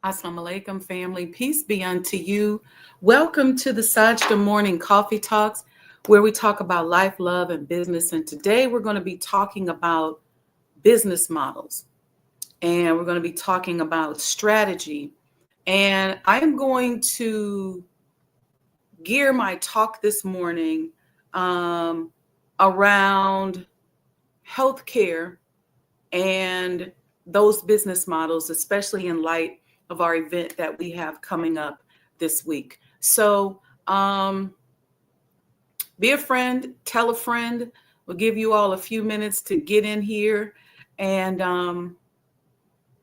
Assalamu alaikum, family. Peace be unto you. Welcome to the Sajdah Morning Coffee Talks, where we talk about life, love, and business. And today we're going to be talking about business models. And we're going to be talking about strategy. And I'm going to gear my talk this morning around healthcare and those business models, especially in light of our event that we have coming up this week. So be a friend, tell a friend. We'll give you all a few minutes to get in here, and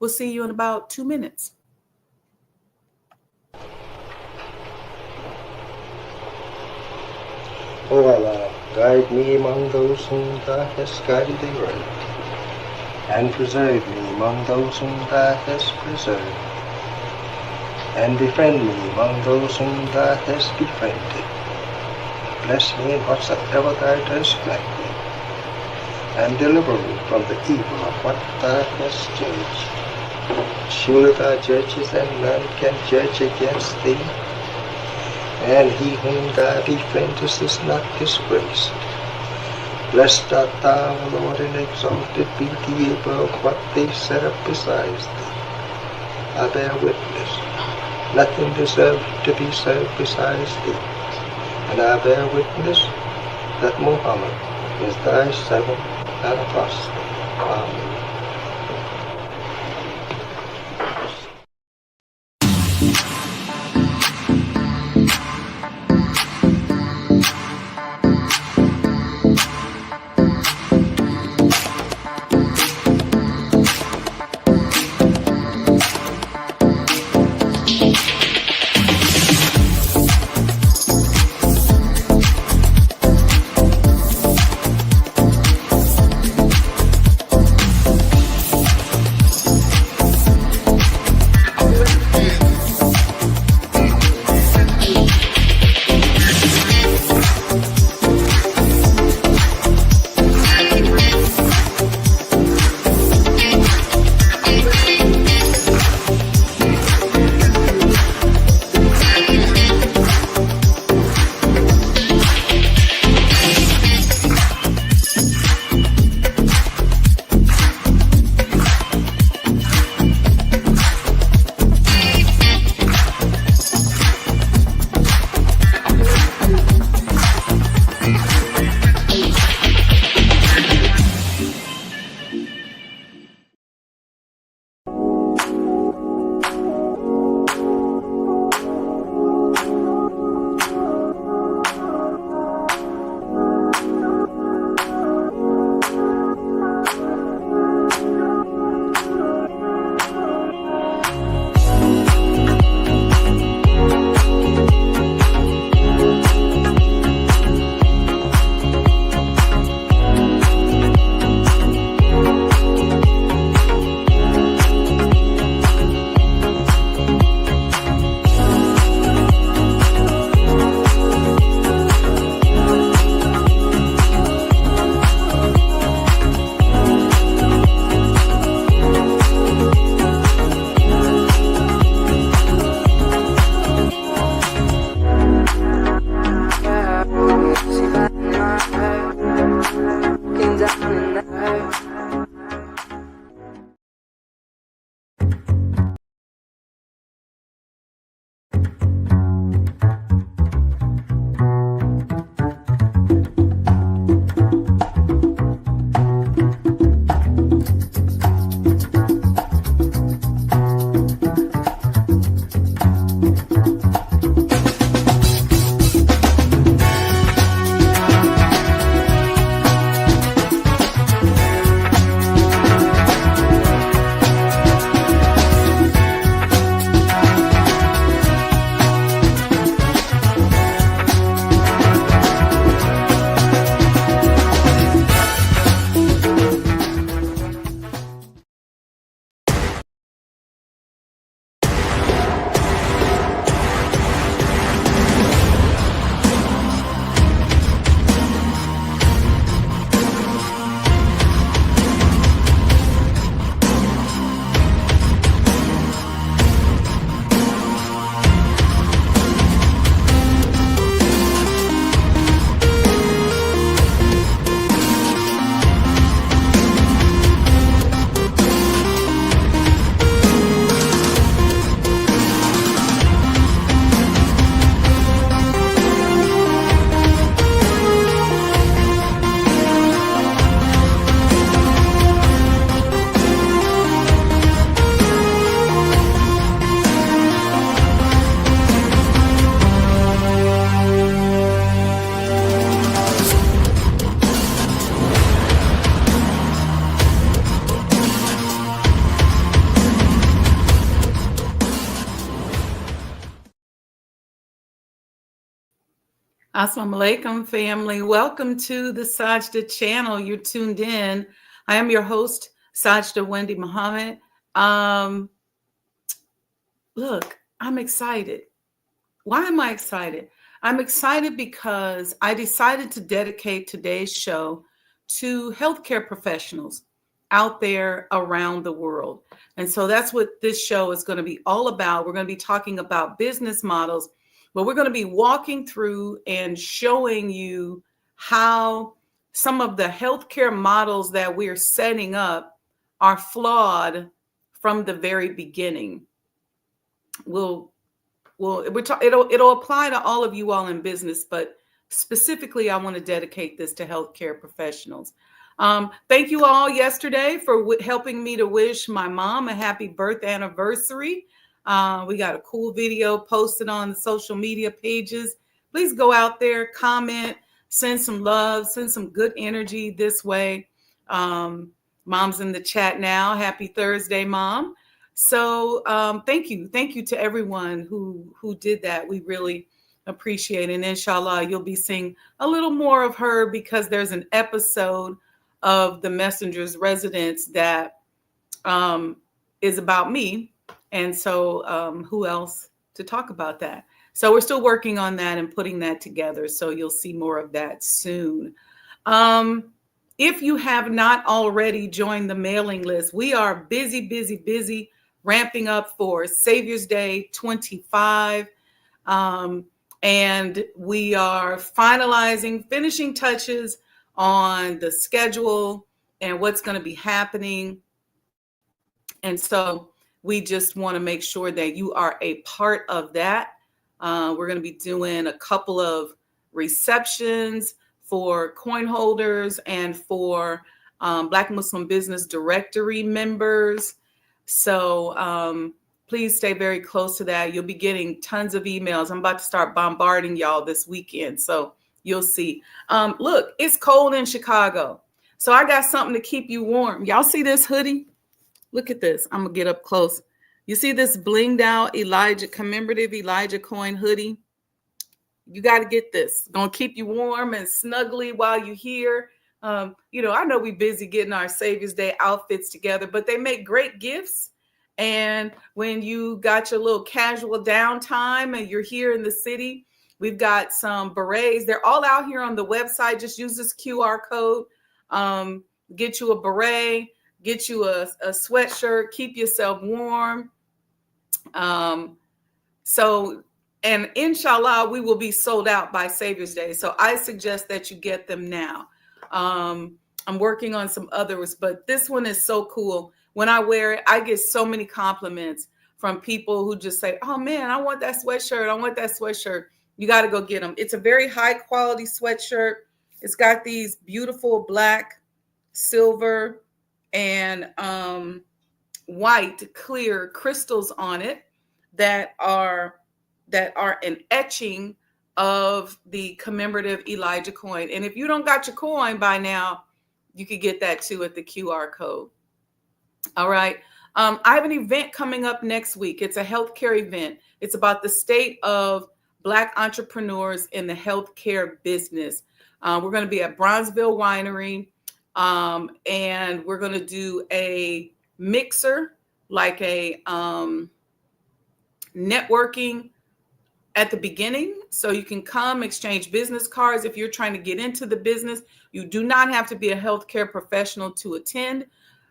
we'll see you in about 2 minutes. O Allah, guide me among those whom Thou hast guided aright, and preserve me among those whom Thou hast preserved, and befriend me among those whom Thou hast befriended. Bless me in whatsoever Thou dost grant me, and deliver me from the evil of what Thou hast judged. Surely Thou judgest, and none can judge against Thee, and he whom Thou befriendest is not disgraced. Blessed art Thou, O Lord, and exalted be Thee above what they set up besides Thee. I bear witness, nothing deserves to be served besides Thee, and I bear witness that Muhammad is Thy servant and apostle. Amen. Assalamu alaikum, family. Welcome to the Sajdah channel. You're tuned in. I am your host, Sajdah Wendy Muhammad. Look, I'm excited. Why am I excited? I'm excited because I decided to dedicate today's show to healthcare professionals out there around the world. And so that's what this show is going to be all about. We're going to be talking about business models, but we're going to be walking through and showing you how some of the healthcare models that we're setting up are flawed from the very beginning. It'll apply to all of you all in business, but specifically, I want to dedicate this to healthcare professionals. Thank you all yesterday for helping me to wish my mom a happy birth anniversary. We got a cool video posted on the social media pages. Please go out there, comment, send some love, send some good energy this way. Mom's in the chat now. Happy Thursday, Mom. So thank you to everyone who did that. We really appreciate it. And inshallah, you'll be seeing a little more of her because there's an episode of The Messenger's Residence that is about me. And so who else to talk about that? So we're still working on that and putting that together. So you'll see more of that soon. If you have not already joined the mailing list, we are busy ramping up for Savior's Day 25. And we are finishing touches on the schedule and what's going to be happening. And so we just want to make sure that you are a part of that. We're going to be doing a couple of receptions for coin holders and for Black Muslim Business Directory members. So please stay very close to that. You'll be getting tons of emails. I'm about to start bombarding y'all this weekend. So you'll see. Look, it's cold in Chicago. So I got something to keep you warm. Y'all see this hoodie? Look at this. I'm going to get up close. You see this blinged out commemorative Elijah coin hoodie? You got to get this. It's going to keep you warm and snuggly while you're here. I know we're busy getting our Savior's Day outfits together, but they make great gifts. And when you got your little casual downtime and you're here in the city, we've got some berets. They're all out here on the website. Just use this QR code. Get you a beret, get you a sweatshirt, keep yourself warm. And inshallah, we will be sold out by Savior's Day. So I suggest that you get them now. I'm working on some others, but this one is so cool. When I wear it, I get so many compliments from people who just say, oh man, I want that sweatshirt. I want that sweatshirt. You got to go get them. It's a very high quality sweatshirt. It's got these beautiful black, silver, and white clear crystals on it that are an etching of the commemorative Elijah coin. And if you don't got your coin by now, you could get that too at the QR code. All right. I have an event coming up next week. It's a healthcare event. It's about the state of Black entrepreneurs in the healthcare business. We're going to be at Bronzeville Winery, and we're going to do a mixer, like a networking at the beginning. So you can come exchange business cards. If you're trying to get into the business, you do not have to be a healthcare professional to attend.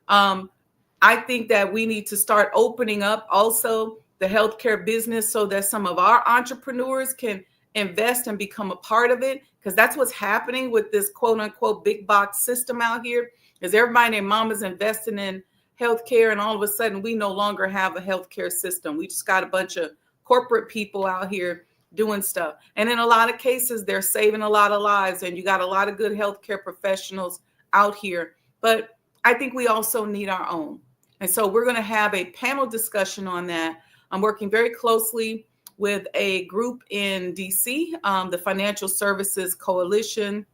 I think that we need to start opening up also the healthcare business so that some of our entrepreneurs can invest and become a part of it, because that's what's happening with this quote unquote big box system out here, is everybody and their mama's investing in healthcare, and all of a sudden we no longer have a healthcare system. We just got a bunch of corporate people out here doing stuff. And in a lot of cases, they're saving a lot of lives, and you got a lot of good healthcare professionals out here. But I think we also need our own. And so we're going to have a panel discussion on that. I'm working very closely with a group in DC, the Financial Services Coalition.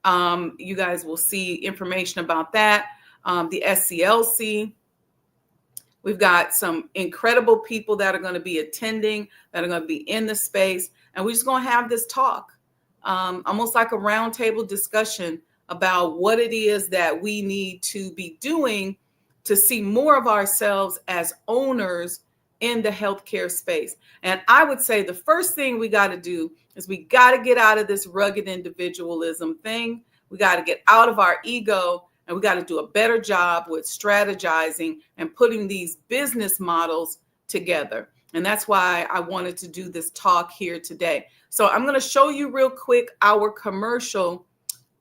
You guys will see information about that. The SCLC. We've got some incredible people that are going to be attending, that are going to be in the space. And we're just going to have this talk. almost like a roundtable discussion about what it is that we need to be doing to see more of ourselves as owners in the healthcare space. And I would say the first thing we got to do is we got to get out of this rugged individualism thing. We got to get out of our ego, and we got to do a better job with strategizing and putting these business models together. And that's why I wanted to do this talk here today. So I'm going to show you real quick our commercial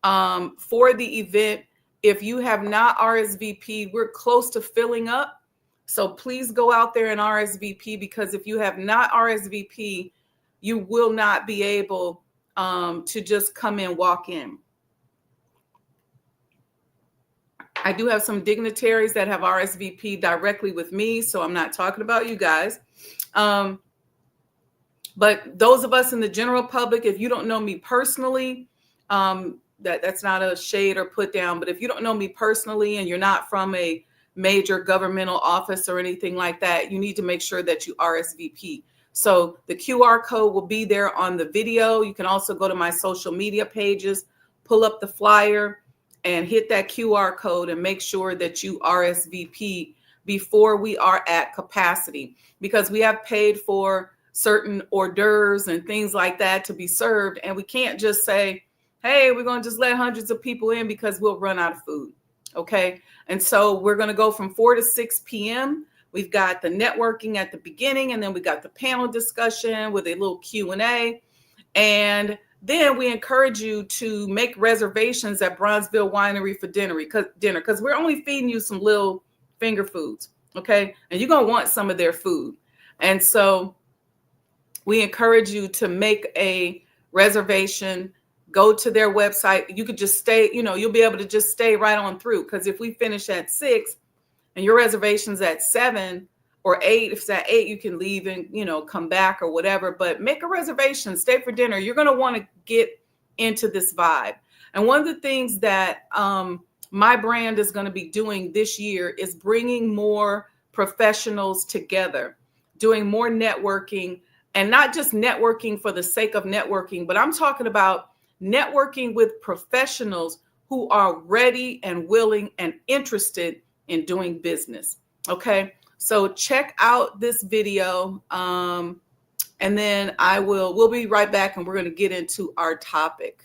for the event. If you have not RSVP'd, we're close to filling up. So please go out there and RSVP, because if you have not RSVP, you will not be able to just come in, walk in. I do have some dignitaries that have RSVP directly with me, so I'm not talking about you guys. But those of us in the general public, if you don't know me personally, that's not a shade or put down, but if you don't know me personally and you're not from a major governmental office or anything like that, you need to make sure that you RSVP. So the QR code will be there on the video. You can also go to my social media pages, pull up the flyer, and hit that QR code and make sure that you RSVP before we are at capacity, because we have paid for certain hors d'oeuvres and things like that to be served. And we can't just say, hey, we're going to just let hundreds of people in, because we'll run out of food. Okay. And so we're going to go from 4 to 6 p.m. We've got the networking at the beginning, and then we got the panel discussion with a little Q&A. And then we encourage you to make reservations at Bronzeville Winery for dinner, because we're only feeding you some little finger foods. Okay. And you're going to want some of their food. And so we encourage you to make a reservation, go to their website. You could just stay, you'll be able to just stay right on through. Because if we finish at 6 and your reservation's at 7 or 8, if it's at 8, you can leave and, come back or whatever. But make a reservation, stay for dinner. You're going to want to get into this vibe. And one of the things that my brand is going to be doing this year is bringing more professionals together, doing more networking, and not just networking for the sake of networking, but I'm talking about networking with professionals who are ready and willing and interested in doing business. Okay. So check out this video. And then we'll be right back, and we're going to get into our topic.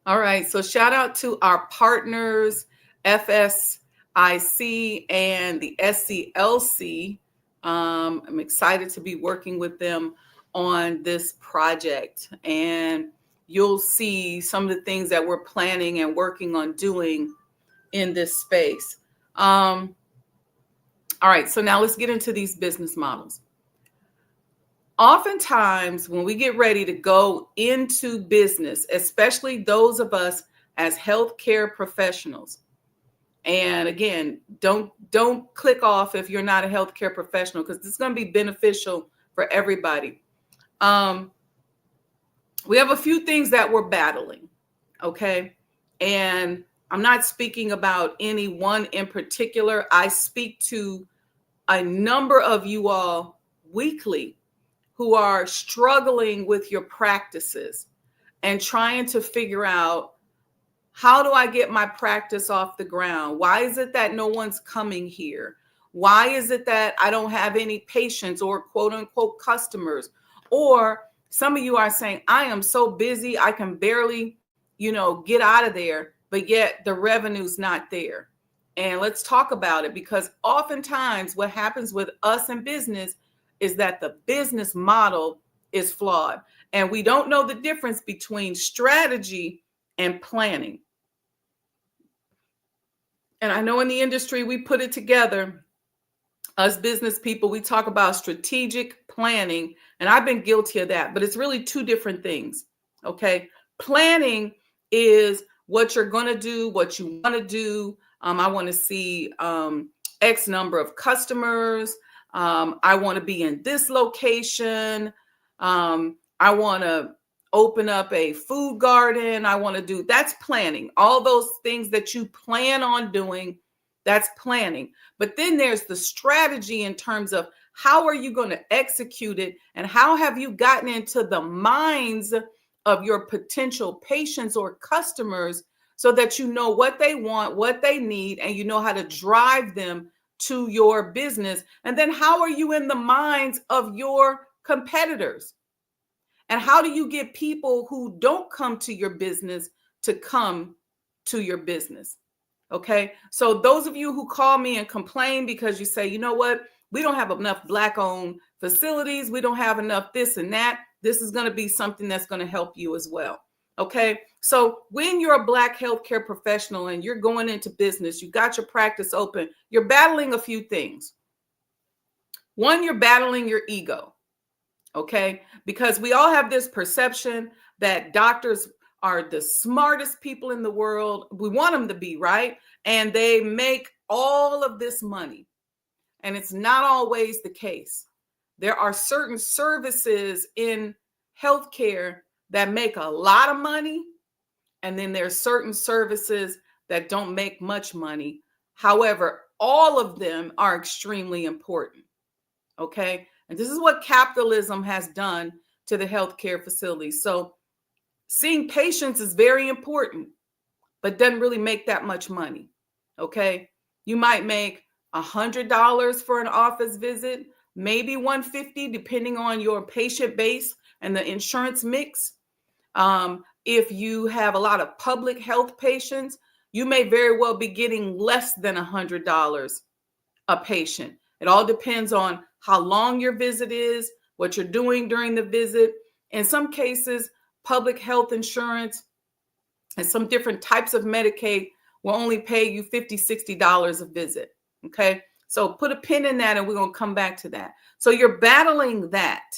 All right. So shout out to our partners, FSIC and the SCLC. I'm excited to be working with them on this project, and you'll see some of the things that we're planning and working on doing in this space. All right. So now let's get into these business models. Oftentimes, when we get ready to go into business, especially those of us as healthcare professionals, and again, don't click off if you're not a healthcare professional, because this is going to be beneficial for everybody. We have a few things that we're battling, okay? And I'm not speaking about any one in particular. I speak to a number of you all weekly who are struggling with your practices and trying to figure out, how do I get my practice off the ground? Why is it that no one's coming here? Why is it that I don't have any patients or quote unquote customers? Or some of you are saying, I am so busy, I can barely, get out of there, but yet the revenue's not there. And let's talk about it, because oftentimes what happens with us in business is that the business model is flawed. And we don't know the difference between strategy and planning. And I know in the industry, we put it together. Us business people, we talk about strategic planning, and I've been guilty of that, but it's really two different things. Okay. Planning is what you're going to do, what you want to do. I want to see X number of customers. I want to be in this location. I want to open up a food garden. I want to do, that's planning. All those things that you plan on doing, that's planning. But then there's the strategy in terms of how are you going to execute it, and how have you gotten into the minds of your potential patients or customers so that you know what they want, what they need, and you know how to drive them to your business. And then how are you in the minds of your competitors? And how do you get people who don't come to your business to come to your business? Okay. So those of you who call me and complain because you say, you know what, we don't have enough Black-owned facilities, we don't have enough this and that, this is going to be something that's going to help you as well. Okay. So when you're a Black healthcare professional and you're going into business, you got your practice open, you're battling a few things. One, you're battling your ego. Okay. Because we all have this perception that doctors are the smartest people in the world. We want them to be, right? And they make all of this money. And it's not always the case. There are certain services in healthcare that make a lot of money. And then there's certain services that don't make much money. However, all of them are extremely important. Okay. And this is what capitalism has done to the healthcare facilities. So seeing patients is very important, but doesn't really make that much money. Okay. You might make $100 for an office visit, maybe $150, depending on your patient base and the insurance mix. If you have a lot of public health patients, you may very well be getting less than $100 a patient. It all depends on how long your visit is, what you're doing during the visit. In some cases, public health insurance and some different types of Medicaid will only pay you $50, $60 a visit. Okay. So put a pin in that and we're going to come back to that. So you're battling that.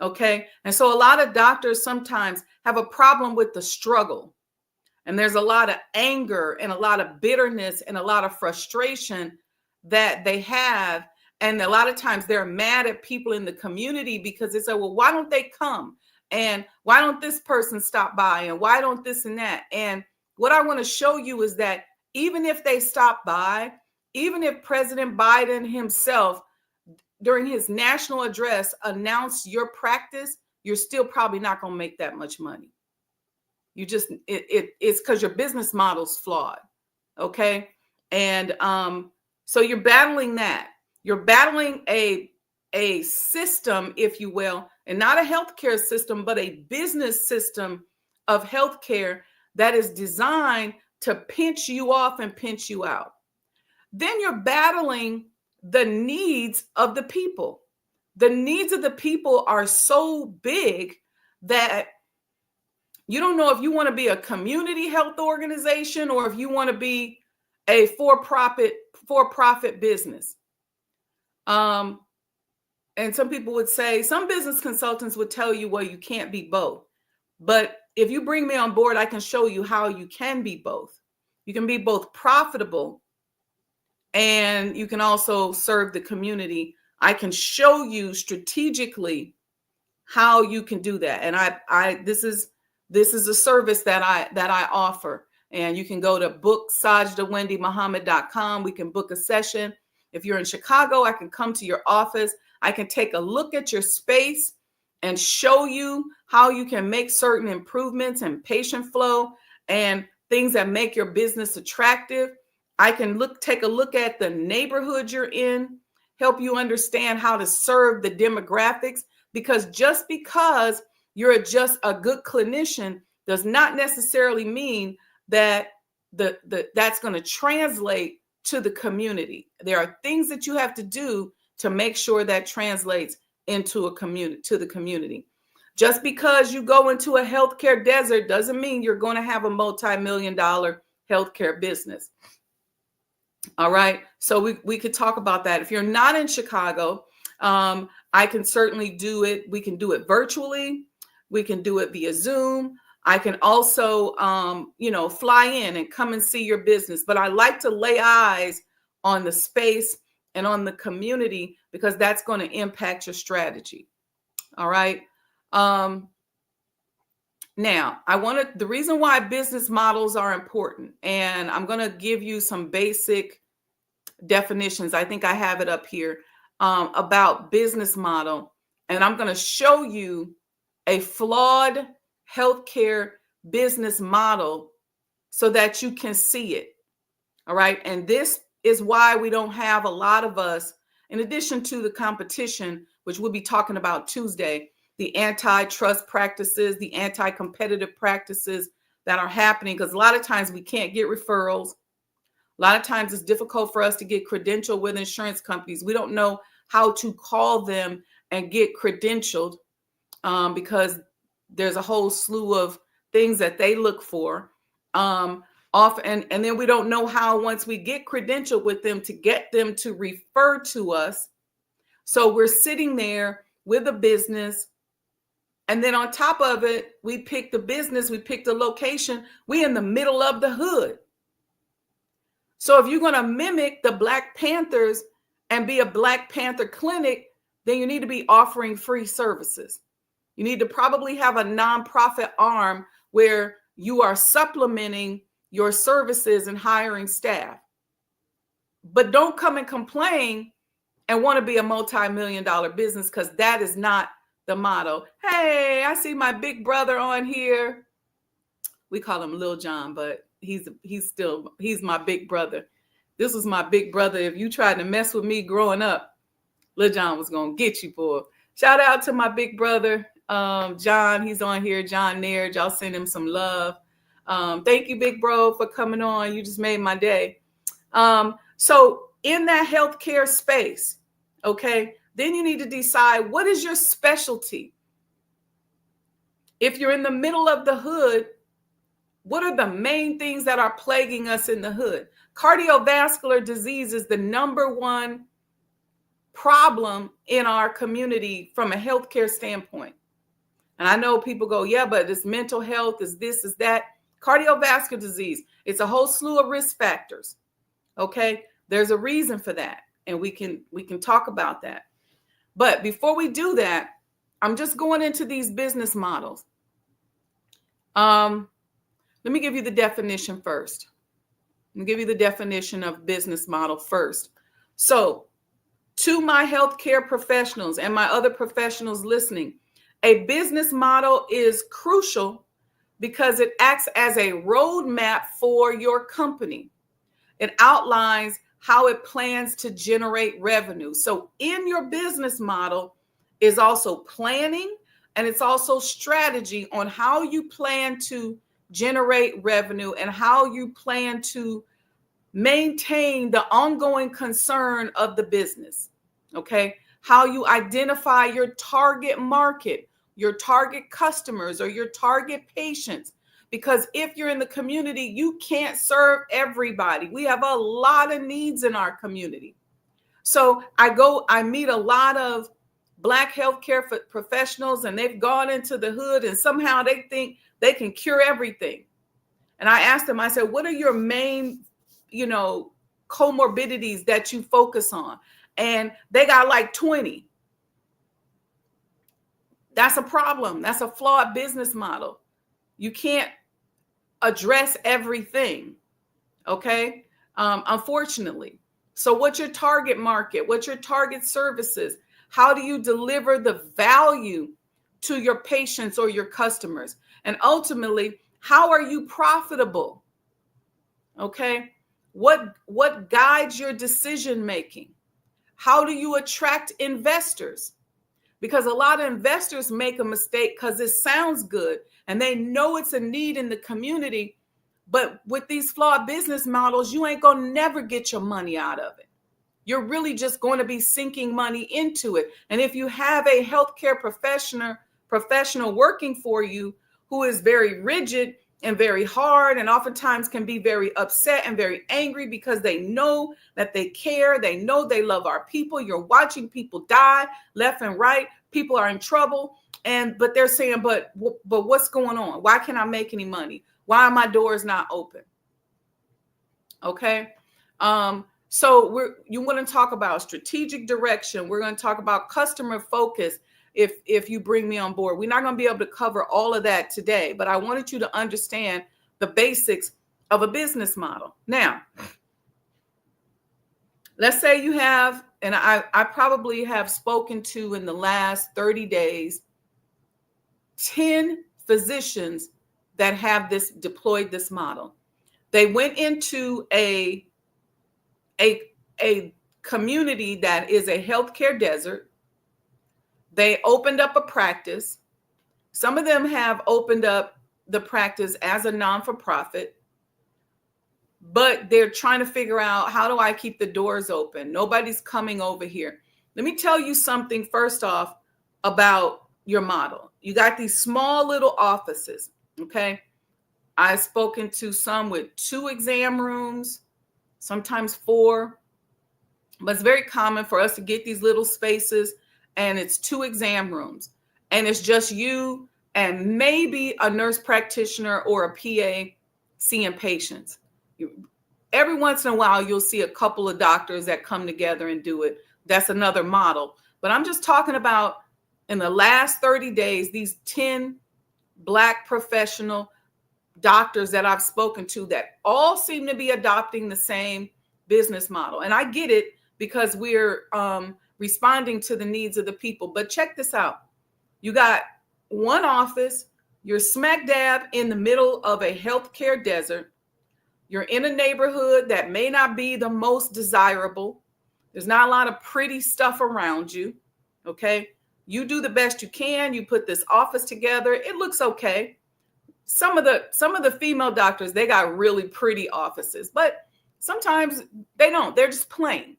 Okay. And so a lot of doctors sometimes have a problem with the struggle. And there's a lot of anger and a lot of bitterness and a lot of frustration that they have. And a lot of times they're mad at people in the community because they say, well, why don't they come? And why don't this person stop by? And why don't this and that? And what I want to show you is that even if they stop by, even if President Biden himself during his national address announced your practice, you're still probably not going to make that much money. You just, it's because your business model's flawed. Okay. And so you're battling that. You're battling a system, if you will, and not a healthcare system, but a business system of healthcare that is designed to pinch you off and pinch you out. Then you're battling the needs of the people. The needs of the people are so big that you don't know if you want to be a community health organization or if you want to be a for-profit business. And some people would say, some business consultants would tell you, well, you can't be both. But if you bring me on board, I can show you how you can be both. You can be both profitable and you can also serve the community. I can show you strategically how you can do that. And this is a service that I offer. And you can go to book SajdahWendyMuhammad.com. We can book a session. If you're in Chicago, I can come to your office. I can take a look at your space and show you how you can make certain improvements in patient flow and things that make your business attractive. I can take a look at the neighborhood you're in, help you understand how to serve the demographics, because just because you're just a good clinician does not necessarily mean that that's going to translate to the community. There are things that you have to do to make sure that translates into a community, to the community. Just because you go into a healthcare desert doesn't mean you're going to have a multi-million-dollar healthcare business. All right. So we could talk about that. If you're not in Chicago, I can certainly do it. We can do it virtually. We can do it via Zoom. I can also, fly in and come and see your business. But I like to lay eyes on the space and on the community because that's going to impact your strategy. All right. Now, the reason why business models are important, and I'm going to give you some basic definitions. I think I have it up here about business model, and I'm going to show you a flawed healthcare business model so that you can see it. All right. And this is why we don't have a lot of us, in addition to the competition, which we'll be talking about Tuesday, the antitrust practices, the anti-competitive practices that are happening, because a lot of times we can't get referrals. A lot of times it's difficult for us to get credentialed with insurance companies. We don't know how to call them and get credentialed because there's a whole slew of things that they look for. And then we don't know how, once we get credentialed with them, to get them to refer to us. So we're sitting there with a business. And then on top of it, we pick the business, we pick the location. We in the middle of the hood. So if you're going to mimic the Black Panthers and be a Black Panther clinic, then you need to be offering free services. You need to probably have a nonprofit arm where you are supplementing your services and hiring staff. But don't come and complain and want to be a multi-million-dollar business, because that is not the motto. Hey, I see my big brother on here. We call him Lil John, but he's my big brother. This was my big brother. If you tried to mess with me growing up, Lil John was going to get you, boy. Shout out to my big brother, John. He's on here, John Naird. Y'all send him some love. Thank you, big bro, for coming on. You just made my day. So in that healthcare space, okay, then you need to decide, what is your specialty? If you're in the middle of the hood, what are the main things that are plaguing us in the hood? Cardiovascular disease is the number one problem in our community from a healthcare standpoint. And I know people go, yeah, but it's mental health, is this, is that. Cardiovascular disease, it's a whole slew of risk factors. Okay, there's a reason for that, and we can talk about that. But before we do that, I'm just going into these business models. Let me give you the definition first. Let me give you the definition of business model first. So, to my healthcare professionals and my other professionals listening, a business model is crucial because it acts as a roadmap for your company. It outlines how it plans to generate revenue. So in your business model is also planning, and it's also strategy on how you plan to generate revenue and how you plan to maintain the ongoing concern of the business. Okay, how you identify your target market, your target customers, or your target patients. Because if you're in the community, you can't serve everybody. We have a lot of needs in our community. So I meet a lot of Black healthcare professionals, and they've gone into the hood and somehow they think they can cure everything. And I asked them, I said, what are your main, comorbidities that you focus on? And they got like 20. That's a problem. That's a flawed business model. You can't address everything, okay? Unfortunately. So what's your target market? What's your target services? How do you deliver the value to your patients or your customers? And ultimately, how are you profitable? Okay? What guides your decision making? How do you attract investors? Because a lot of investors make a mistake because it sounds good and they know it's a need in the community, But with these flawed business models, you ain't going to never get your money out of it. You're really just going to be sinking money into it. And if you have a healthcare professional working for you who is very rigid and very hard, and oftentimes can be very upset and very angry because they know that they care, they know they love our people. You're watching people die left and right. People are in trouble, but they're saying, but what's going on? Why can't I make any money? Why are my doors not open? Okay. So you want to talk about strategic direction. We're going to talk about customer focus. If you bring me on board, we're not going to be able to cover all of that today, but I wanted you to understand the basics of a business model. Now, let's say you have, and I probably have spoken to in the last 30 days, 10 physicians that have deployed this model. They went into a community that is a healthcare desert. They opened up a practice. Some of them have opened up the practice as a non-for-profit, but they're trying to figure out, how do I keep the doors open? Nobody's coming over here. Let me tell you something first off about your model. You got these small little offices, okay? I've spoken to some with 2 exam rooms, sometimes 4, but it's very common for us to get these little spaces, and it's 2 exam rooms, and it's just you and maybe a nurse practitioner or a PA seeing patients. Every once in a while, you'll see a couple of doctors that come together and do it. That's another model. But I'm just talking about, in the last 30 days, these 10 Black professional doctors that I've spoken to that all seem to be adopting the same business model. And I get it, because we're responding to the needs of the people. But check this out. You got one office. You're smack dab in the middle of a healthcare desert. You're in a neighborhood that may not be the most desirable. There's not a lot of pretty stuff around you. Okay. You do the best you can. You put this office together. It looks okay. Some of the female doctors, they got really pretty offices, but sometimes they don't. They're just plain.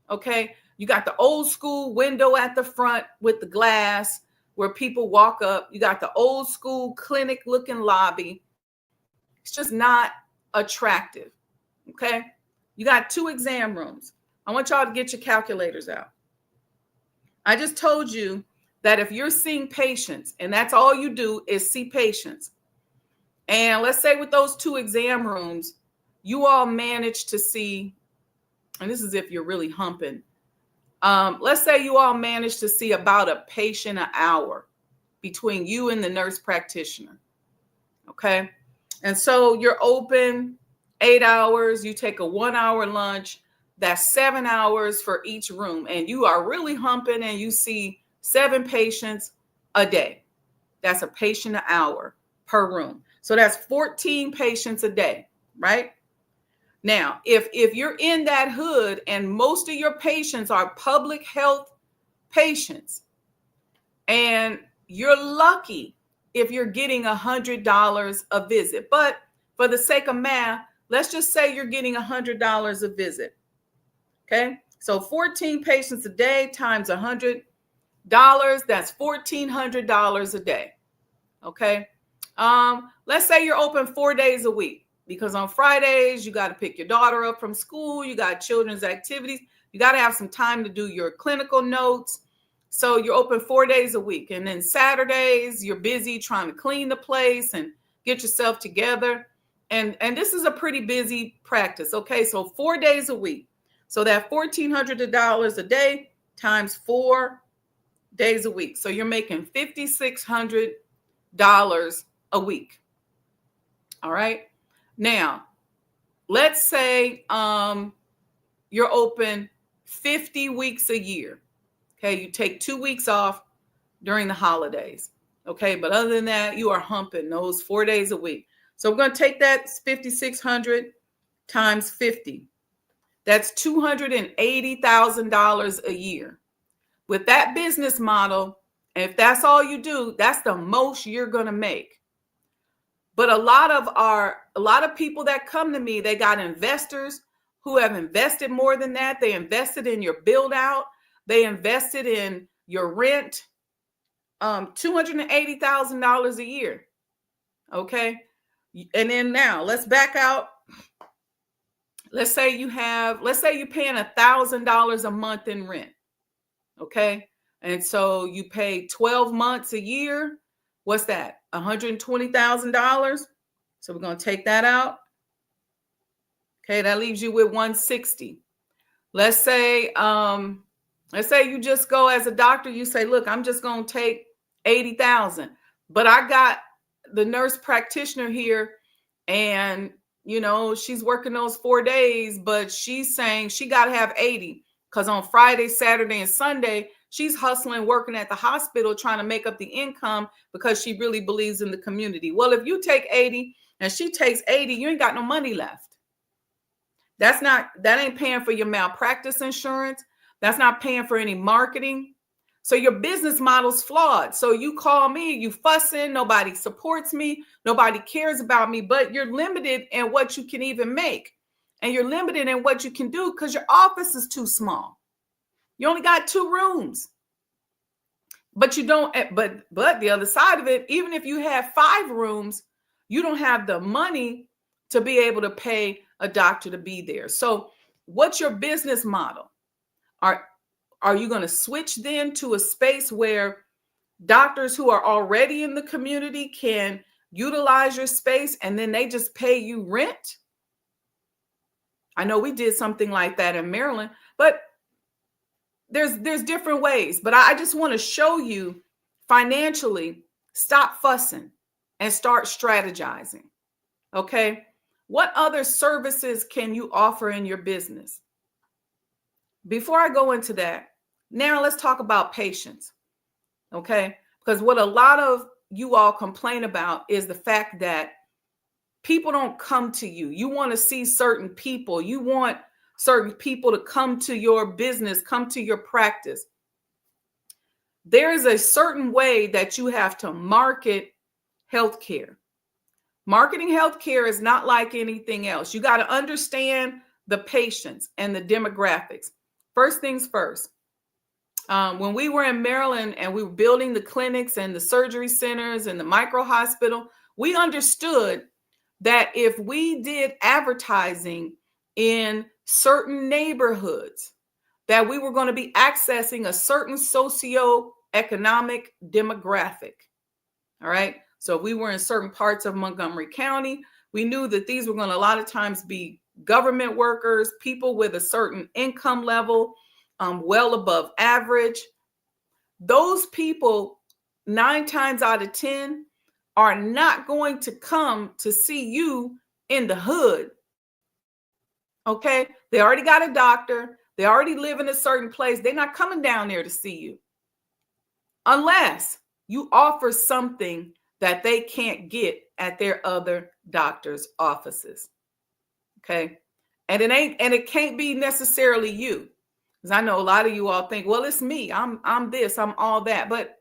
Okay. You got the old school window at the front with the glass where people walk up. You got the old school clinic looking lobby. It's just not attractive. Okay. You got 2 exam rooms. I want y'all to get your calculators out. I just told you that if you're seeing patients and that's all you do is see patients, and let's say with those 2 exam rooms, you all manage to see, and this is if you're really humping, let's say you all manage to see about a patient an hour between you and the nurse practitioner. Okay. And so you're open 8 hours, you take a 1-hour lunch, that's 7 hours for each room. And you are really humping and you see 7 patients a day. That's a patient an hour per room. So that's 14 patients a day, right? Now, if you're in that hood and most of your patients are public health patients, and you're lucky if you're getting $100 a visit, but for the sake of math, let's just say you're getting $100 a visit. Okay, so 14 patients a day times $100, that's $1,400 a day. Okay, let's say you're open 4 days a week, because on Fridays you got to pick your daughter up from school, you got children's activities, you got to have some time to do your clinical notes. So you're open 4 days a week, and then Saturdays you're busy trying to clean the place and get yourself together. And this is a pretty busy practice. Okay, so 4 days a week. So that $1,400 a day times 4 days a week. So you're making $5,600 a week. All right. Now, let's say you're open 50 weeks a year. Okay, you take 2 weeks off during the holidays. Okay, but other than that, you are humping those 4 days a week. So we're going to take that 5,600 times 50. That's $280,000 a year. With that business model, and if that's all you do, that's the most you're going to make. But a lot of people that come to me, they got investors who have invested more than that. They invested in your build out. They invested in your rent, $280,000 a year. Okay. And then now let's back out. Let's say you're paying $1,000 a month in rent. Okay. And so you pay 12 months a year. What's that? $120,000. So we're going to take that out. Okay. That leaves you with 160. Let's say you just go as a doctor. You say, look, I'm just going to take 80,000, but I got the nurse practitioner here and, she's working those 4 days, but she's saying she got to have 80 because on Friday, Saturday, and Sunday, she's hustling, working at the hospital, trying to make up the income because she really believes in the community. Well, if you take 80 and she takes 80, you ain't got no money left. That ain't paying for your malpractice insurance. That's not paying for any marketing. So your business model's flawed. So you call me, you fussing, nobody supports me, nobody cares about me, but you're limited in what you can even make. And you're limited in what you can do because your office is too small. You only got 2 rooms. But you don't, but the other side of it, even if you have 5 rooms, you don't have the money to be able to pay a doctor to be there. So what's your business model? Are you going to switch then to a space where doctors who are already in the community can utilize your space and then they just pay you rent? I know we did something like that in Maryland, but there's different ways. But I just want to show you financially, stop fussing and start strategizing. Okay. What other services can you offer in your business? Before I go into that, now let's talk about patience. Okay. Because what a lot of you all complain about is the fact that people don't come to you. You want to see certain people. You want certain people to come to your business, come to your practice. There is a certain way that you have to market healthcare. Marketing healthcare is not like anything else. You got to understand the patients and the demographics. First things first. When we were in Maryland and we were building the clinics and the surgery centers and the micro hospital, we understood that if we did advertising in certain neighborhoods, that we were going to be accessing a certain socioeconomic demographic. All right. So if we were in certain parts of Montgomery County, we knew that these were going to a lot of times be government workers, people with a certain income level, well above average. Those people, 9 times out of 10, are not going to come to see you in the hood. Okay. They already got a doctor. They already live in a certain place. They're not coming down there to see you unless you offer something that they can't get at their other doctor's offices. Okay. And it can't be necessarily you. Because I know a lot of you all think, well, it's me. I'm this, I'm all that. But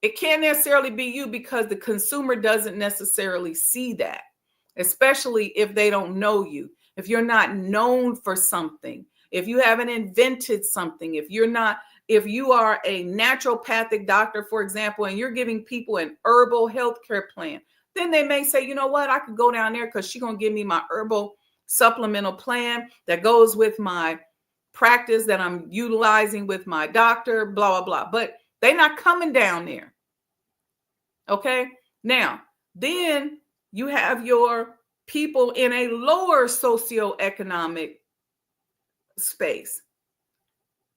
it can't necessarily be you because the consumer doesn't necessarily see that, especially if they don't know you. If you're not known for something, if you haven't invented something, if you are a naturopathic doctor, for example, and you're giving people an herbal healthcare plan, then they may say, you know what, I could go down there because she's going to give me my herbal supplemental plan that goes with my practice that I'm utilizing with my doctor, blah, blah, blah. But they're not coming down there. Okay. Now, then you have your people in a lower socioeconomic space.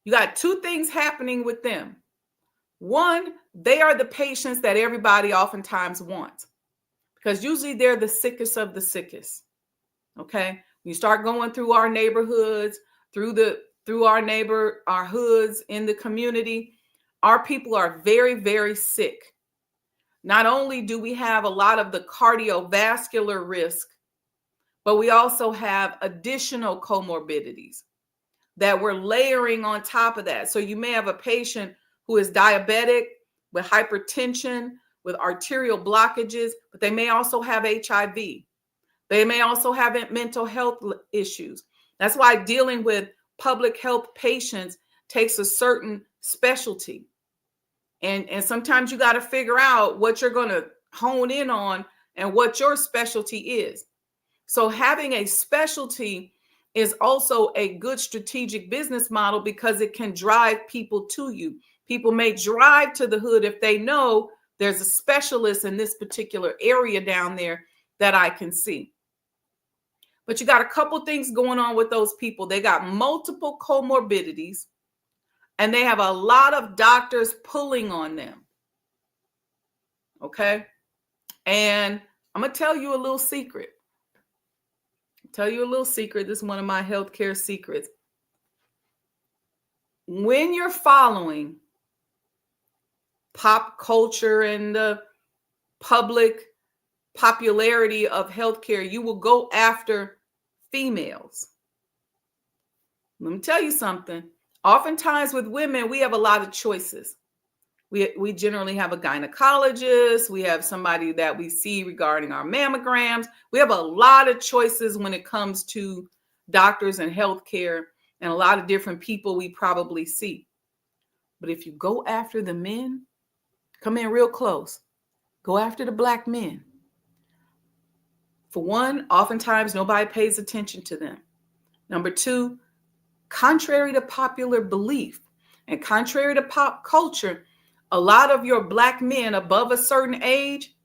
You got 2 things happening with them. One, they are the patients that everybody oftentimes wants because usually they're the sickest of the sickest. Okay. You start going through our neighborhoods, through our hoods in the community, our people are very, very sick. Not only do we have a lot of the cardiovascular risk, but we also have additional comorbidities that we're layering on top of that. So you may have a patient who is diabetic with hypertension, with arterial blockages, but they may also have HIV. They may also have mental health issues. That's why dealing with public health patients takes a certain specialty. And sometimes you got to figure out what you're going to hone in on and what your specialty is. So having a specialty is also a good strategic business model because it can drive people to you. People may drive to the hood if they know there's a specialist in this particular area down there that I can see. But you got a couple things going on with those people. They got multiple comorbidities, and they have a lot of doctors pulling on them. Okay? And I'm going to tell you a little secret. This is one of my healthcare secrets. When you're following pop culture and the public popularity of healthcare, you will go after females. Let me tell you something. Oftentimes with women, we have a lot of choices. We generally have a gynecologist. We have somebody that we see regarding our mammograms. We have a lot of choices when it comes to doctors and healthcare, and a lot of different people we probably see. But if you go after the men, come in real close, go after the Black men. For one, oftentimes nobody pays attention to them. Number two, contrary to popular belief and contrary to pop culture, a lot of your Black men above a certain age,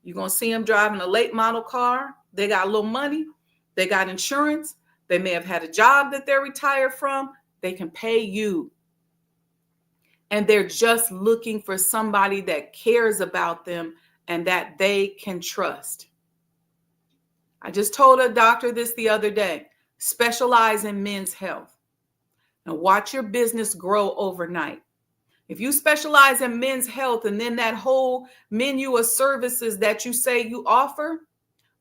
you're going to see them driving a late model car. They got a little money. They got insurance. They may have had a job that they're retired from. They can pay you. And they're just looking for somebody that cares about them and that they can trust. I just told a doctor this the other day. Specialize in men's health and watch your business grow overnight. If you specialize in men's health and then that whole menu of services that you say you offer,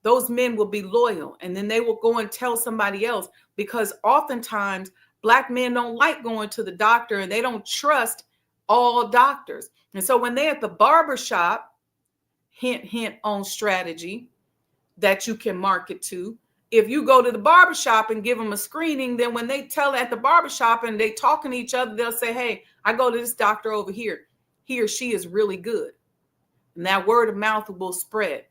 those men will be loyal, and then they will go and tell somebody else, because oftentimes Black men don't like going to the doctor and they don't trust all doctors. And so when they're at the barbershop, hint, hint on strategy that you can market to. If you go to the barbershop and give them a screening, then when they tell at the barbershop and they talking to each other, they'll say, hey, I go to this doctor over here. He or she is really good. And that word of mouth will spread.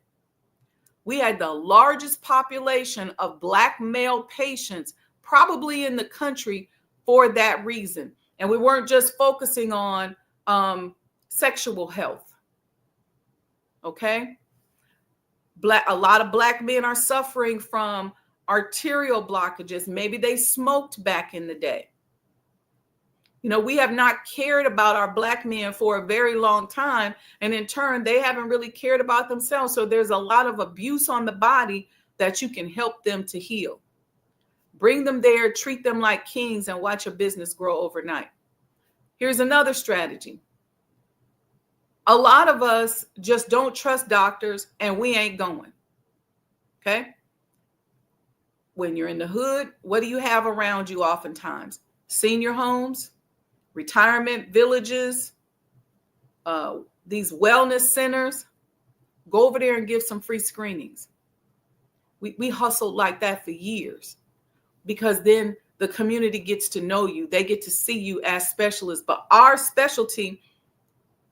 We had the largest population of Black male patients probably in the country for that reason. And we weren't just focusing on sexual health. Okay? A lot of Black men are suffering from arterial blockages. Maybe they smoked back in the day. You know, we have not cared about our Black men for a very long time. And in turn, they haven't really cared about themselves. So there's a lot of abuse on the body that you can help them to heal. Bring them there, treat them like kings, and watch your business grow overnight. Here's another strategy. A lot of us just don't trust doctors and we ain't going. Okay? When you're in the hood, what do you have around you oftentimes? Senior homes, retirement villages, these wellness centers. Go over there and give some free screenings. We hustled like that for years, because then the community gets to know you. They get to see you as specialists. But our specialty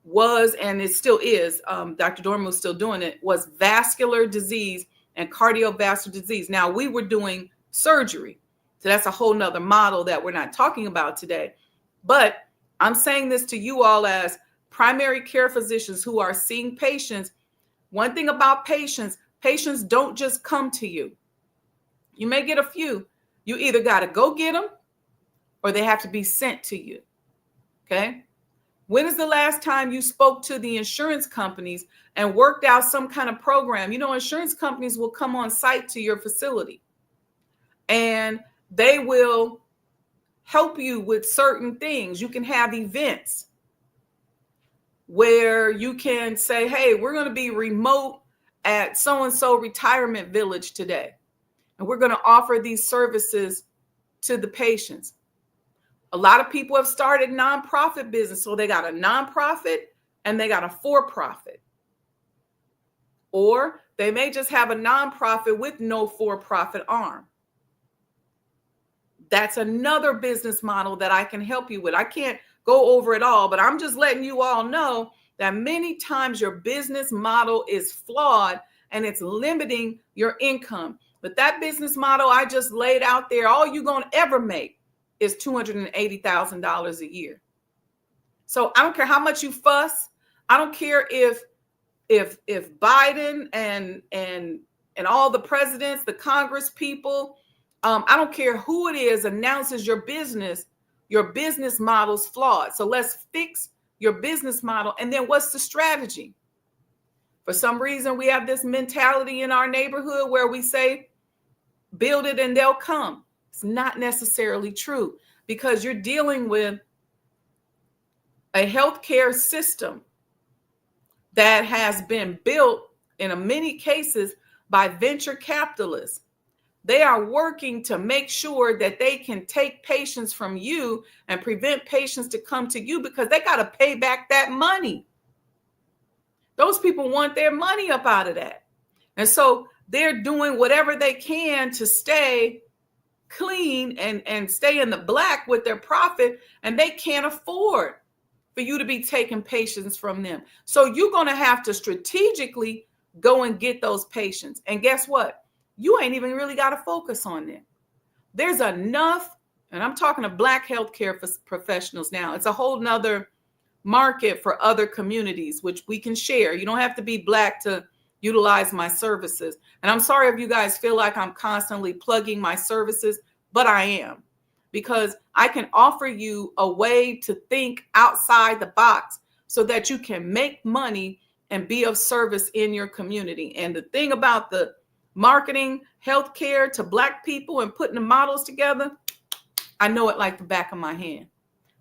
was, and it still is, Dr. Dorman was still doing it, was vascular disease and cardiovascular disease. Now, we were doing surgery. So that's a whole nother model that we're not talking about today. But I'm saying this to you all as primary care physicians who are seeing patients. One thing about patients don't just come to you. You may get a few. You either got to go get them or they have to be sent to you. Okay? When is the last time you spoke to the insurance companies and worked out some kind of program? You know, insurance companies will come on site to your facility and they will help you with certain things. You can have events where you can say, hey, we're going to be remote at so-and-so retirement village today, and we're going to offer these services to the patients. A lot of people have started nonprofit business. So they got a nonprofit and they got a for-profit. Or they may just have a nonprofit with no for-profit arm. That's another business model that I can help you with. I can't go over it all, but I'm just letting you all know that many times your business model is flawed and it's limiting your income. But that business model I just laid out there, all you're going to ever make is $280,000 a year. So I don't care how much you fuss. I don't care if Biden and all the presidents, the Congress people, I don't care who it is, announces your business model's flawed. So let's fix your business model. And then what's the strategy? For some reason, we have this mentality in our neighborhood where we say, build it and they'll come. It's not necessarily true, because you're dealing with a healthcare system that has been built in many cases by venture capitalists. They are working to make sure that they can take patients from you and prevent patients to come to you, because they got to pay back that money. Those people want their money up out of that. And so they're doing whatever they can to stay clean and stay in the black with their profit, and they can't afford for you to be taking patients from them. So you're going to have to strategically go and get those patients. And guess what? You ain't even really got to focus on them. There's enough, and I'm talking to Black healthcare professionals now. It's a whole nother market for other communities, which we can share. You don't have to be Black to utilize my services. And I'm sorry if you guys feel like I'm constantly plugging my services, but I am, because I can offer you a way to think outside the box so that you can make money and be of service in your community. And the thing about the marketing healthcare to Black people and putting the models together, I know it like the back of my hand.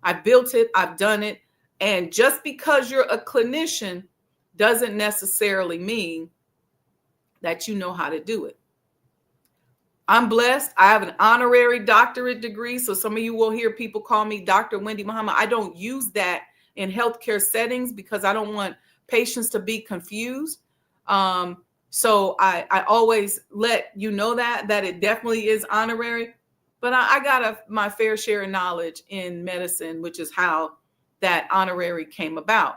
I built it, I've done it. And just because you're a clinician doesn't necessarily mean that you know how to do it. I'm blessed. I have an honorary doctorate degree. So some of you will hear people call me Dr. Wendy Muhammad. I don't use that in healthcare settings because I don't want patients to be confused. So I always let you know that it definitely is honorary, but I got my fair share of knowledge in medicine, which is how that honorary came about.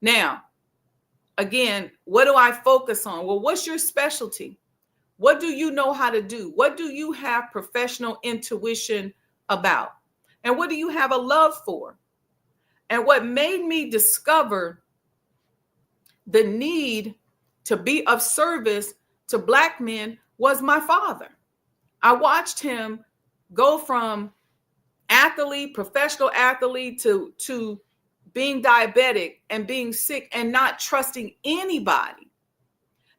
Now, again, what do I focus on? Well, what's your specialty? What do you know how to do? What do you have professional intuition about? And what do you have a love for? And what made me discover the need to be of service to Black men was my father. I watched him go from professional athlete to being diabetic and being sick and not trusting anybody.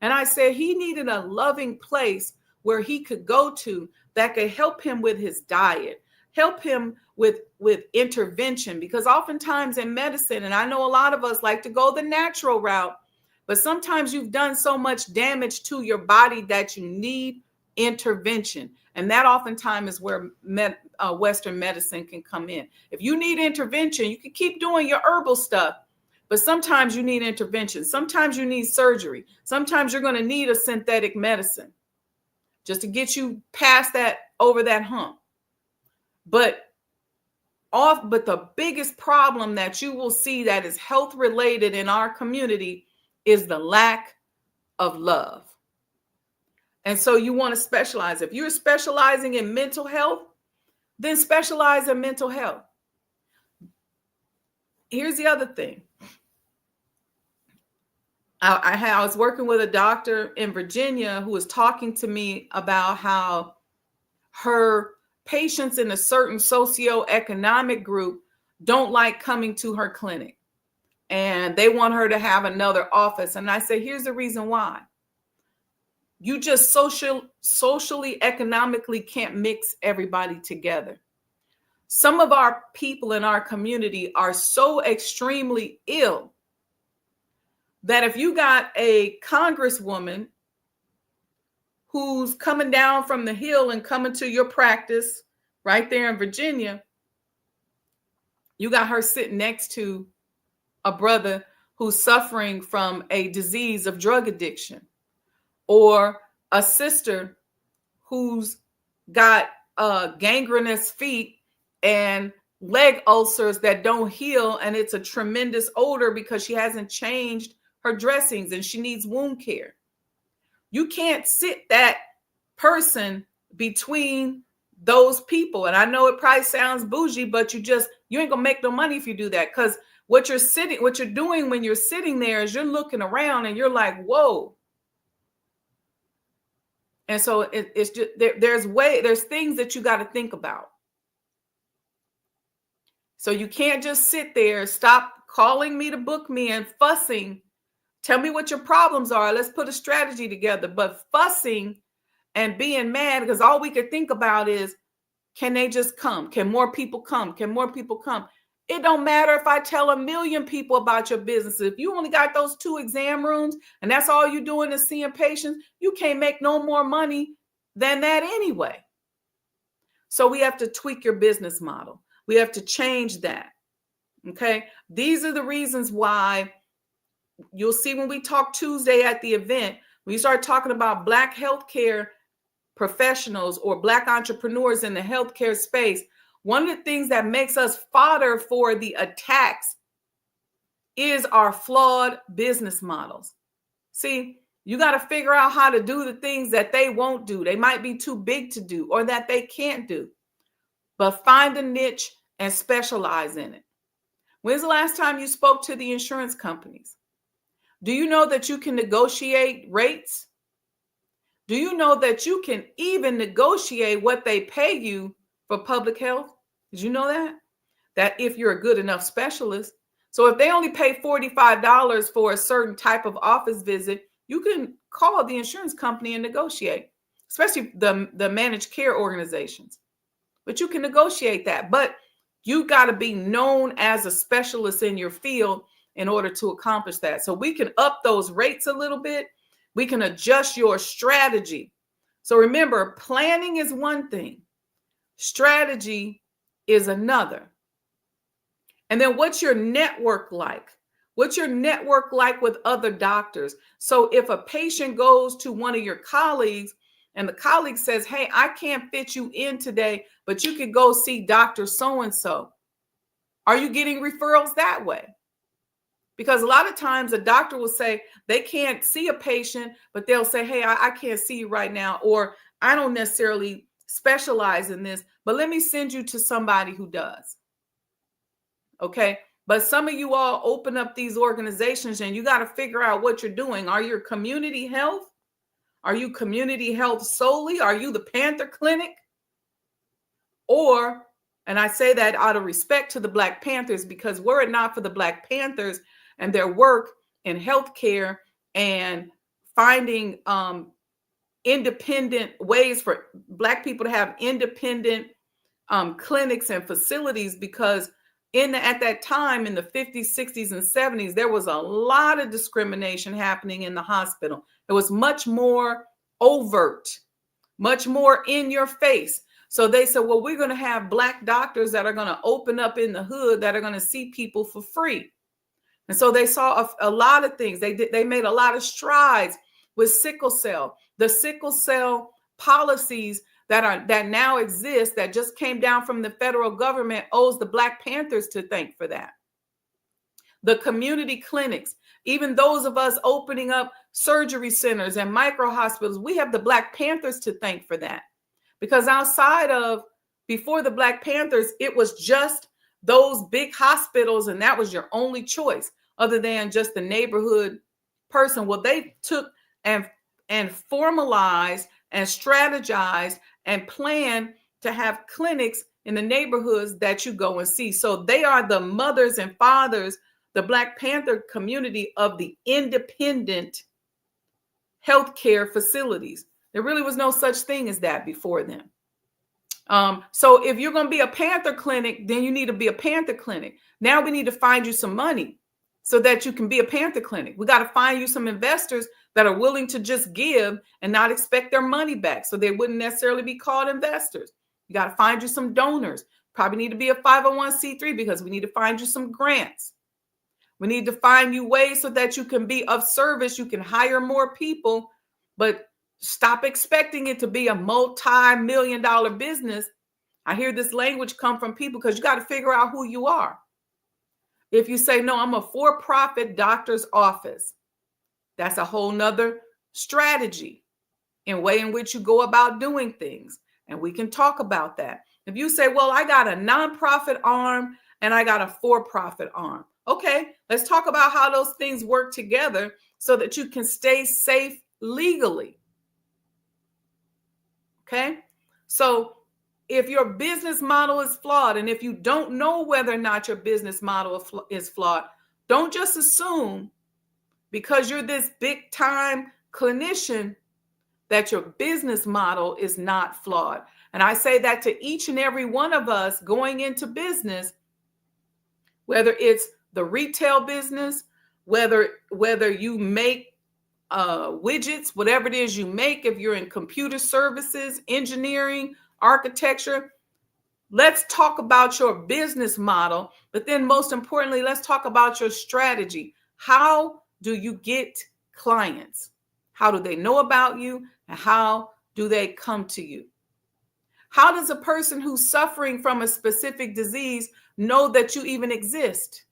And I said he needed a loving place where he could go to that could help him with his diet, help him with intervention, because oftentimes in medicine, and I know a lot of us like to go the natural route, but sometimes you've done so much damage to your body that you need intervention. And that oftentimes is where Western medicine can come in. If you need intervention, you can keep doing your herbal stuff, but sometimes you need intervention. Sometimes you need surgery. Sometimes you're going to need a synthetic medicine just to get you past that, over that hump. But the biggest problem that you will see that is health related in our community is the lack of love. And so you want to specialize. If you're specializing in mental health, then specialize in mental health. Here's the other thing. I was working with a doctor in Virginia who was talking to me about how her patients in a certain socioeconomic group don't like coming to her clinic, and they want her to have another office. And I said, here's the reason why. You just socially, economically can't mix everybody together. Some of our people in our community are so extremely ill that if you got a congresswoman who's coming down from the hill and coming to your practice right there in Virginia, you got her sitting next to a brother who's suffering from a disease of drug addiction, or a sister who's got gangrenous feet and leg ulcers that don't heal, and it's a tremendous odor because she hasn't changed her dressings and she needs wound care. You can't sit that person between those people. And I know it probably sounds bougie, but you ain't gonna make no money if you do that. Because what you're doing when you're sitting there is you're looking around and you're like, whoa. And so it's just there's things that you got to think about. So you can't just sit there, stop calling me to book me and fussing. Tell me what your problems are. Let's put a strategy together. But fussing and being mad, because all we could think about is, can they just come? Can more people come? Can more people come? It don't matter if I tell 1 million people about your business. If you only got those 2 exam rooms and that's all you're doing is seeing patients, you can't make no more money than that anyway. So we have to tweak your business model. We have to change that. Okay. These are the reasons why you'll see when we talk Tuesday at the event, when you start talking about Black healthcare professionals or Black entrepreneurs in the healthcare space, one of the things that makes us fodder for the attacks is our flawed business models. See, you got to figure out how to do the things that they won't do. They might be too big to do or that they can't do, but find a niche and specialize in it. When's the last time you spoke to the insurance companies? Do you know that you can negotiate rates? Do you know that you can even negotiate what they pay you for public health? Did you know that? That if you're a good enough specialist. So if they only pay $45 for a certain type of office visit, you can call the insurance company and negotiate, especially the managed care organizations. But you can negotiate that. But you got to be known as a specialist in your field in order to accomplish that. So we can up those rates a little bit. We can adjust your strategy. So remember, planning is one thing. Strategy is another. And then what's your network like? What's your network like with other doctors? So if a patient goes to one of your colleagues and the colleague says, hey, I can't fit you in today, but you could go see Dr. So-and-so. Are you getting referrals that way? Because a lot of times a doctor will say they can't see a patient, but they'll say, hey, I can't see you right now, or I don't necessarily specialize in this, but let me send you to somebody who does. Okay. But some of you all open up these organizations and you got to figure out what you're doing. Are you community health? Are you community health solely? Are you the Panther Clinic? Or, and I say that out of respect to the Black Panthers, because were it not for the Black Panthers and their work in healthcare and finding independent ways for Black people to have independent clinics and facilities, because at that time in the 50s, 60s, and 70s, there was a lot of discrimination happening in the hospital. It was much more overt, much more in your face. So they said, well, we're going to have Black doctors that are going to open up in the hood that are going to see people for free. And so they saw a lot of things. They made a lot of strides with sickle cell. The sickle cell policies that now exist, that just came down from the federal government, owes the Black Panthers to thank for that. The community clinics, even those of us opening up surgery centers and micro hospitals, we have the Black Panthers to thank for that. Because before the Black Panthers, it was just those big hospitals, and that was your only choice other than just the neighborhood person. Well, they took and formalized and strategized and planned to have clinics in the neighborhoods that you go and see. So they are the mothers and fathers, the Black Panther community, of the independent healthcare facilities. There really was no such thing as that before them. So if you're going to be a Panther clinic, then you need to be a Panther clinic. Now we need to find you some money so that you can be a Panther clinic. We got to find you some investors that are willing to just give and not expect their money back, so they wouldn't necessarily be called investors. You got to find you some donors. Probably need to be a 501c3 because we need to find you some grants. We need to find you ways so that you can be of service. You can hire more people, but stop expecting it to be a multi-million-dollar business. I hear this language come from people because you got to figure out who you are. If you say, no, I'm a for-profit doctor's office, that's a whole nother strategy and way in which you go about doing things. And we can talk about that. If you say, well, I got a nonprofit arm and I got a for-profit arm. Okay, let's talk about how those things work together so that you can stay safe legally. Okay, so if your business model is flawed, and if you don't know whether or not your business model is flawed, don't just assume because you're this big time clinician that your business model is not flawed. And I say that to each and every one of us going into business, whether it's the retail business, whether you make widgets, whatever it is you make, if you're in computer services, engineering, architecture, let's talk about your business model. But then most importantly, let's talk about your strategy. How do you get clients? How do they know about you? And how do they come to you? How does a person who's suffering from a specific disease know that you even exist?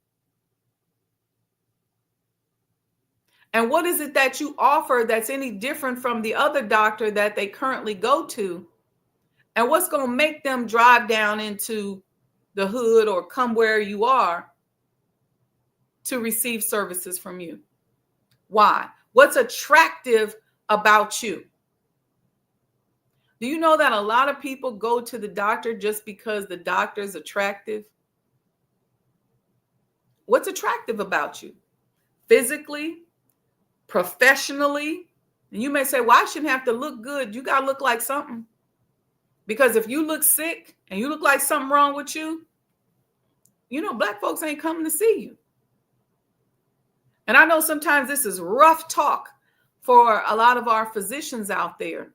And what is it that you offer that's any different from the other doctor that they currently go to? And what's going to make them drive down into the hood or come where you are to receive services from you? Why? What's attractive about you? Do you know that a lot of people go to the doctor just because the doctor is attractive? What's attractive about you? Physically, professionally? And you may say, well, I shouldn't have to look good. You got to look like something. Because if you look sick and you look like something wrong with you, you know, Black folks ain't coming to see you. And I know sometimes this is rough talk for a lot of our physicians out there,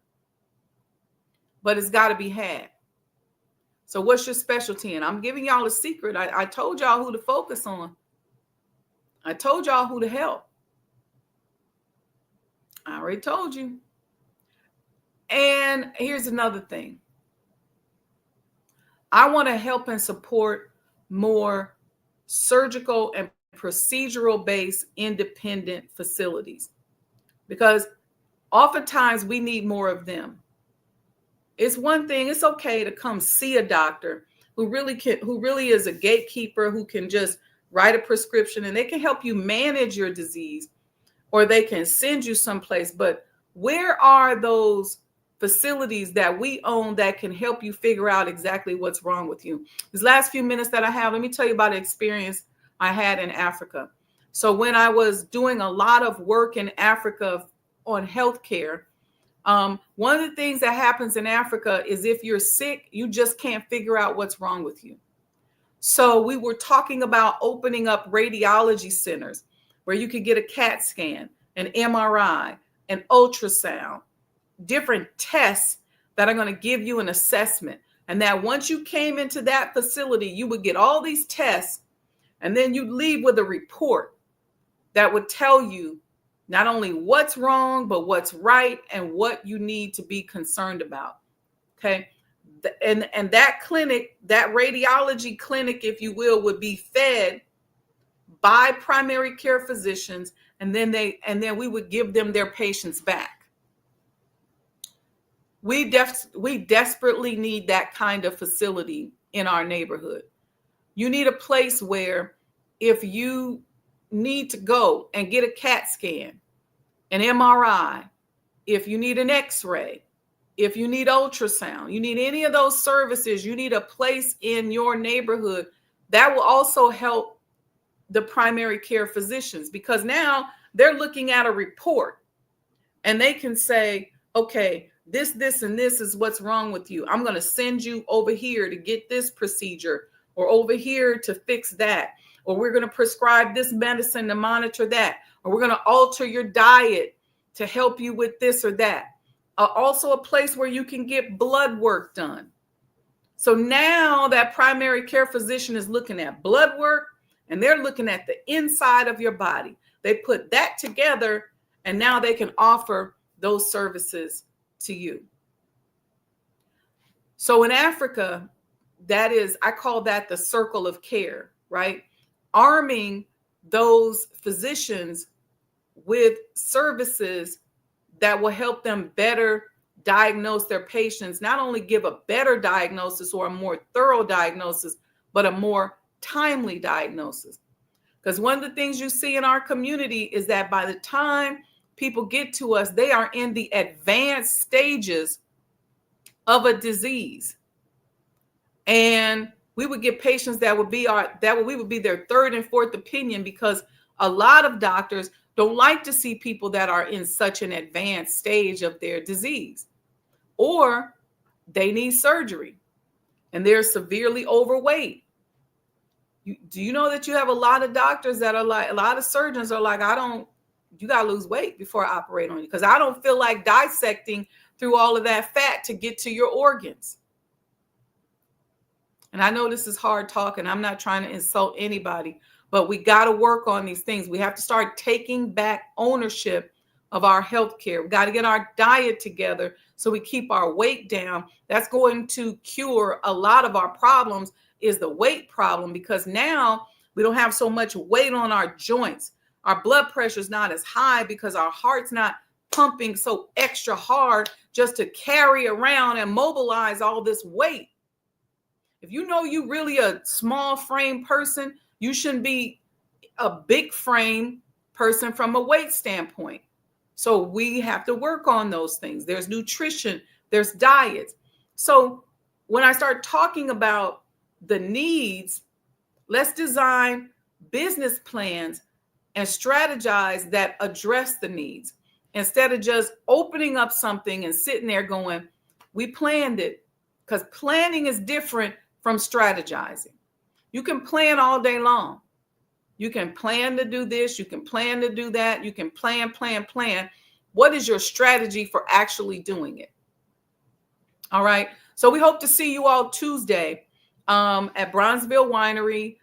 but it's got to be had. So what's your specialty? And I'm giving y'all a secret. I told y'all who to focus on. I told y'all who to help. I already told you. And here's another thing. I want to help and support more surgical and procedural based independent facilities because oftentimes we need more of them. It's one thing, it's okay to come see a doctor who really is a gatekeeper, who can just write a prescription and they can help you manage your disease or they can send you someplace. But where are those facilities that we own that can help you figure out exactly what's wrong with you? These last few minutes that I have, let me tell you about an experience I had in Africa. So when I was doing a lot of work in Africa on healthcare, one of the things that happens in Africa is if you're sick, you just can't figure out what's wrong with you. So we were talking about opening up radiology centers where you could get a CAT scan, an MRI, an ultrasound, different tests that are going to give you an assessment. And that once you came into that facility, you would get all these tests and then you'd leave with a report that would tell you not only what's wrong, but what's right and what you need to be concerned about. Okay. And that clinic, that radiology clinic, if you will, would be fed by primary care physicians. And then we would give them their patients back. We desperately need that kind of facility in our neighborhood. You need a place where if you need to go and get a CAT scan, an MRI, if you need an X-ray, if you need ultrasound, you need any of those services, you need a place in your neighborhood that will also help the primary care physicians, because now they're looking at a report and they can say, okay, this, and this is what's wrong with you. I'm going to send you over here to get this procedure or over here to fix that. Or we're going to prescribe this medicine to monitor that. Or we're going to alter your diet to help you with this or that. Also a place where you can get blood work done. So now that primary care physician is looking at blood work, and they're looking at the inside of your body. They put that together, and now they can offer those services to you. So in Africa, that is, I call that the circle of care, right? Arming those physicians with services that will help them better diagnose their patients, not only give a better diagnosis or a more thorough diagnosis, but a more timely diagnosis. Because one of the things you see in our community is that by the time people get to us, they are in the advanced stages of a disease. And we would get patients that would be we would be their third and fourth opinion, because a lot of doctors don't like to see people that are in such an advanced stage of their disease, or they need surgery and they're severely overweight. Do you know that you have a lot of doctors that are like, a lot of surgeons are like, you got to lose weight before I operate on you, because I don't feel like dissecting through all of that fat to get to your organs. And I know this is hard talking. I'm not trying to insult anybody, but we got to work on these things. We have to start taking back ownership of our health care. We got to get our diet together so we keep our weight down. That's going to cure a lot of our problems, is the weight problem, because now we don't have so much weight on our joints. Our blood pressure is not as high because our heart's not pumping so extra hard just to carry around and mobilize all this weight. If you know you really a small frame person, you shouldn't be a big frame person from a weight standpoint. So we have to work on those things. There's nutrition, there's diets. So when I start talking about the needs, let's design business plans and strategize that address the needs, instead of just opening up something and sitting there going, we planned it. Because planning is different from strategizing. You can plan all day long. You can plan to do this. You can plan to do that. You can plan. What is your strategy for actually doing it? All right. So we hope to see you all Tuesday at Bronzeville Winery.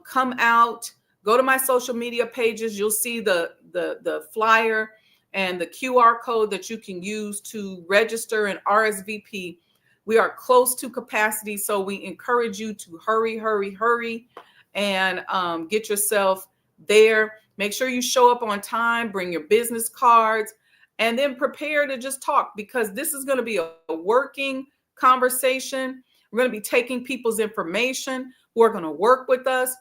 Come out, go to my social media pages. You'll see the flyer and the QR code that you can use to register and RSVP. We are close to capacity, so we encourage you to hurry and get yourself there. Make sure you show up on time, bring your business cards, and then prepare to just talk, because this is going to be a working conversation. We're going to be taking people's information who are going to work with us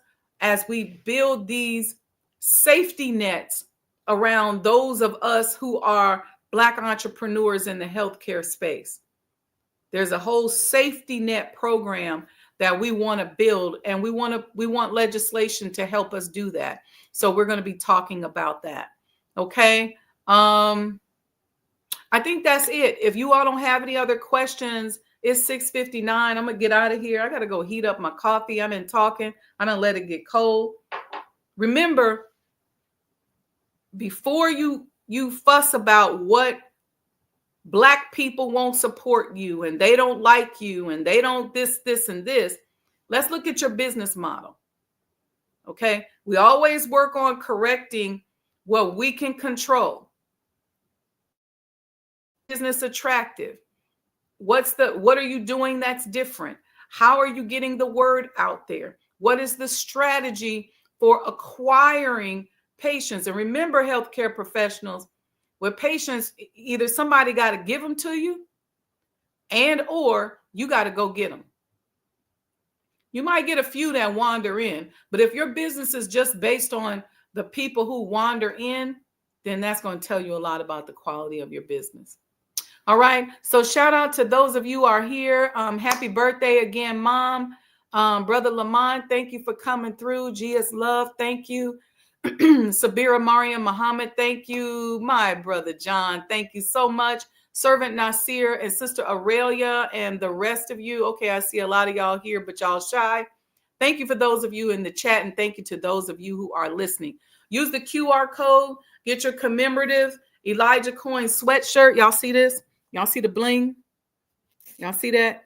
as we build these safety nets around those of us who are Black entrepreneurs in the healthcare space. There's a whole safety net program that we want to build, and we want legislation to help us do that. So we're going to be talking about that. Okay. I think that's it. If you all don't have any other questions, it's 6:59. I'm going to get out of here. I got to go heat up my coffee. I've been talking. I don't let it get cold. Remember, before you fuss about what Black people won't support you and they don't like you and they don't this, and this, let's look at your business model. Okay. We always work on correcting what we can control. Business attractive. What are you doing that's different? How are you getting the word out there? What is the strategy for acquiring patients? And remember, healthcare professionals, with patients, either somebody got to give them to you, and or you got to go get them. You might get a few that wander in, but if your business is just based on the people who wander in, then that's going to tell you a lot about the quality of your business. All right. So shout out to those of you who are here. Happy birthday again, Mom. Brother Lamont, thank you for coming through. GS Love, thank you. Sabira Mariam Muhammad, thank you. My brother John, thank you so much. Servant Nasir and Sister Aurelia and the rest of you. Okay, I see a lot of y'all here, but y'all shy. Thank you for those of you in the chat, and thank you to those of you who are listening. Use the QR code. Get your commemorative Elijah Coin sweatshirt. Y'all see this? Y'all see the bling? Y'all see that?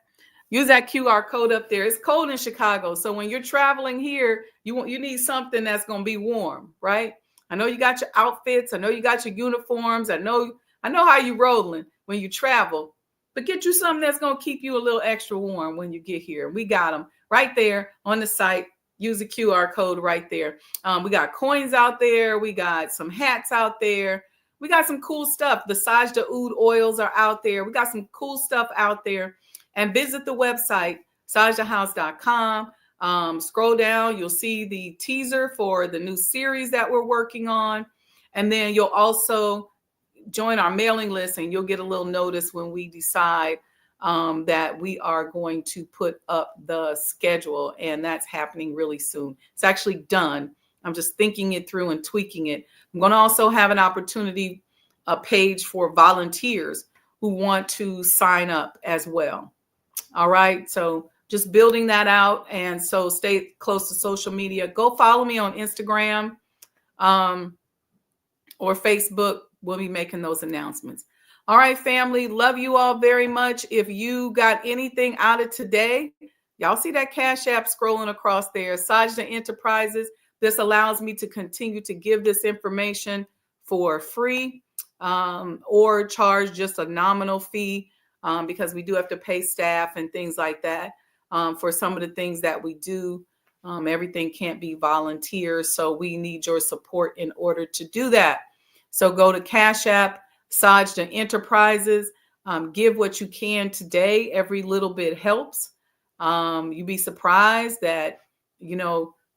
Use that QR code up there. It's cold in Chicago, so when you're traveling here, you need something that's going to be warm, right? I know you got your outfits. I know you got your uniforms. I know how you rolling when you travel, but get you something that's going to keep you a little extra warm when you get here. We got them right there on the site. Use the QR code right there. We got coins out there. We got some hats out there. We got some cool stuff. The Sajdah Oud oils are out there. We got some cool stuff out there. And visit the website, sajdahhouse.com. Scroll down. You'll see the teaser for the new series that we're working on. And then you'll also join our mailing list, and you'll get a little notice when we decide that we are going to put up the schedule, and that's happening really soon. It's actually done. I'm just thinking it through and tweaking it. I'm going to also have an opportunity, a page for volunteers who want to sign up as well. All right. So just building that out. And so stay close to social media. Go follow me on Instagram or Facebook. We'll be making those announcements. All right, family. Love you all very much. If you got anything out of today, y'all see that Cash App scrolling across there, Sajdah Enterprises. This allows me to continue to give this information for free or charge just a nominal fee because we do have to pay staff and things like that for some of the things that we do. Everything can't be volunteers, so we need your support in order to do that. So go to Cash App, Sajdah Enterprises. Give what you can today. Every little bit helps. You'd be surprised that,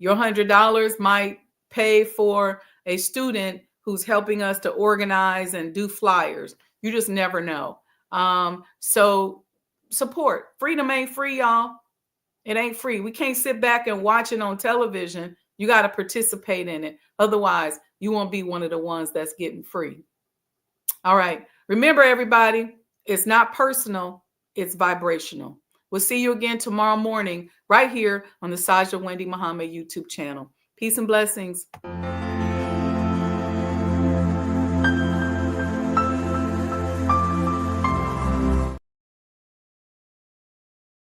your $100 might pay for a student who's helping us to organize and do flyers. You just never know. So support. Freedom ain't free, y'all. It ain't free. We can't sit back and watch it on television. You got to participate in it. Otherwise, you won't be one of the ones that's getting free. All right. Remember, everybody, it's not personal. It's vibrational. We'll see you again tomorrow morning right here on the Sajdah Wendy Muhammad YouTube channel. Peace and blessings.